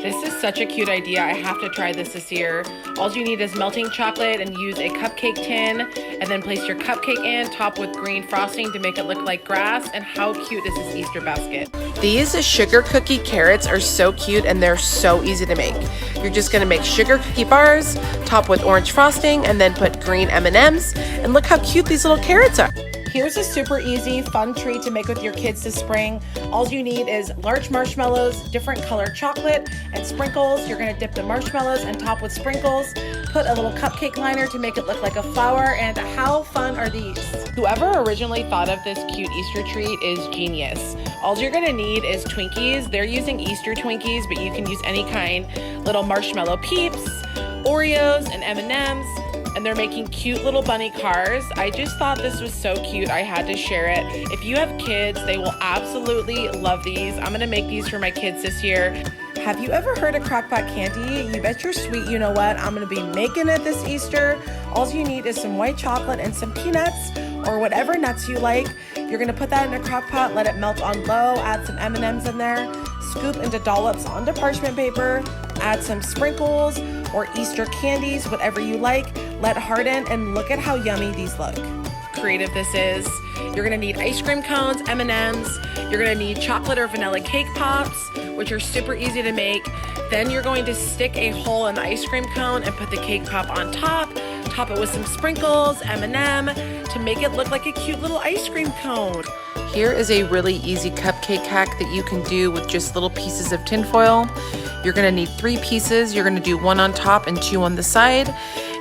This is such a cute idea. I have to try this year. All you need is melting chocolate and use a cupcake tin, and then place your cupcake in, top with green frosting to make it look like grass. And how cute is this Easter basket? These sugar cookie carrots are so cute and they're so easy to make. You're just gonna make sugar cookie bars, top with orange frosting, and then put green M&Ms. And look how cute these little carrots are. Here's a super easy, fun treat to make with your kids this spring. All you need is large marshmallows, different colored chocolate, and sprinkles. You're gonna dip the marshmallows and top with sprinkles. Put a little cupcake liner to make it look like a flower, and how fun are these? Whoever originally thought of this cute Easter treat is genius. All you're gonna need is Twinkies. They're using Easter Twinkies, but you can use any kind. Little marshmallow peeps, Oreos, and M&Ms. And they're making cute little bunny cars. I just thought this was so cute. I had to share it. If you have kids, they will absolutely love these. I'm gonna make these for my kids this year. Have you ever heard of crock-pot candy? You bet you're sweet, you know what? I'm gonna be making it this Easter. All you need is some white chocolate and some peanuts or whatever nuts you like. You're gonna put that in a crock pot, let it melt on low, add some M&Ms in there, scoop into dollops onto parchment paper, add some sprinkles or Easter candies, whatever you like, let harden, and look at how yummy these look. Creative this is. You're gonna need ice cream cones, M&Ms, you're gonna need chocolate or vanilla cake pops, which are super easy to make. Then you're going to stick a hole in the ice cream cone and put the cake pop on top it with some sprinkles, M&M, to make it look like a cute little ice cream cone. Here is a really easy cupcake hack that you can do with just little pieces of tinfoil. You're gonna need 3 pieces. You're gonna do 1 on top and 2 on the side,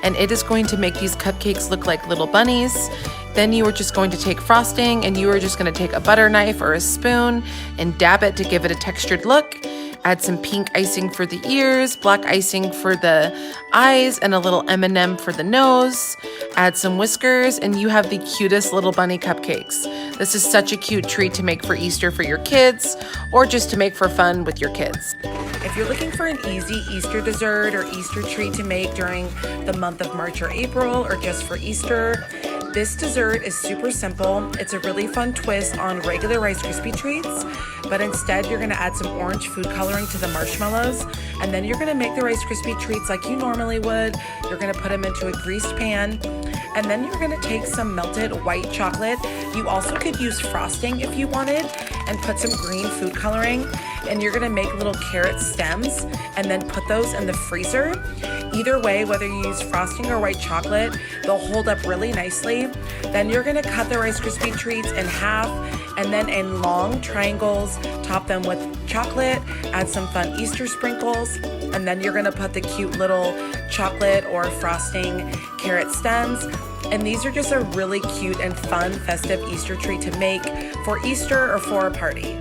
and it is going to make these cupcakes look like little bunnies. Then you are just going to take frosting, and you are just gonna take a butter knife or a spoon and dab it to give it a textured look. Add some pink icing for the ears, black icing for the eyes, and a little M&M for the nose. Add some whiskers, and you have the cutest little bunny cupcakes. This is such a cute treat to make for Easter for your kids, or just to make for fun with your kids. If you're looking for an easy Easter dessert or Easter treat to make during the month of March or April, or just for Easter, this dessert is super simple. It's a really fun twist on regular Rice Krispie treats, but instead you're gonna add some orange food coloring to the marshmallows, and then you're gonna make the Rice Krispie treats like you normally would. You're gonna put them into a greased pan, and then you're gonna take some melted white chocolate. You also could use frosting if you wanted, and put some green food coloring, and you're gonna make little carrot stems and then put those in the freezer. Either way, whether you use frosting or white chocolate, they'll hold up really nicely. Then you're gonna cut the Rice Krispie treats in half, and then in long triangles, top them with chocolate, add some fun Easter sprinkles, and then you're gonna put the cute little chocolate or frosting carrot stems. And these are just a really cute and fun festive Easter treat to make for Easter or for a party.